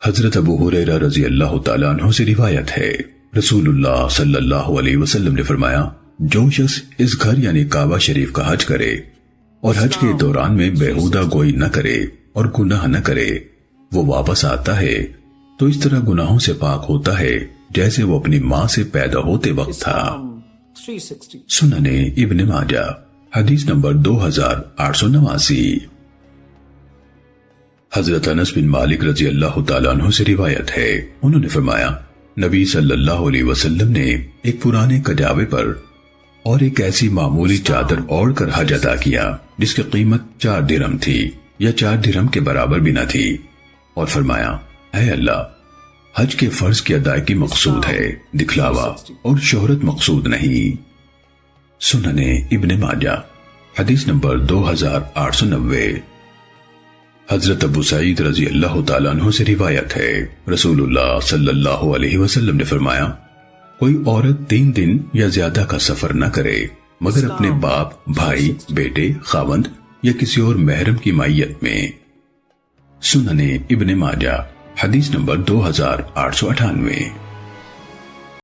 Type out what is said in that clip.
حضرت ابو ہریرہ رضی اللہ تعالیٰ عنہ سے روایت ہے، رسول اللہ صلی اللہ علیہ وسلم نے فرمایا، جو شخص اس گھر یعنی کعبہ شریف کا حج کرے اور حج کے دوران میں بیہودہ گوئی نہ کرے اور گناہ نہ کرے، وہ واپس آتا ہے تو اس طرح گناہوں سے پاک ہوتا ہے جیسے وہ اپنی ماں سے پیدا ہوتے وقت تھا۔ سنن ابن ماجہ حدیث نمبر 2889۔ حضرت انس بن مالک رضی اللہ تعالیٰ عنہ سے روایت ہے، انہوں نے فرمایا، نبی صلی اللہ علیہ وسلم نے ایک پرانے کجاوے پر اور ایک ایسی معمولی چادر اوڑھ کر حج ادا کیا جس کی قیمت 4 درہم تھی یا 4 درہم کے برابر بھی نہ تھی، اور فرمایا، اے اللہ، حج کے فرض کی ادائیگی مقصود ہے، دکھلاوا اور شہرت مقصود نہیں۔ سنن ابن ماجہ حدیث نمبر 2890۔ حضرت ابو سعید رضی اللہ تعالیٰ عنہ سے روایت ہے، رسول اللہ صلی اللہ علیہ وسلم نے فرمایا، کوئی عورت 3 دن یا زیادہ کا سفر نہ کرے مگر اپنے باپ، بھائی، بیٹے، خاوند یا کسی اور محرم کی معیت میں۔ سنن ابن ماجہ حدیث نمبر 2898۔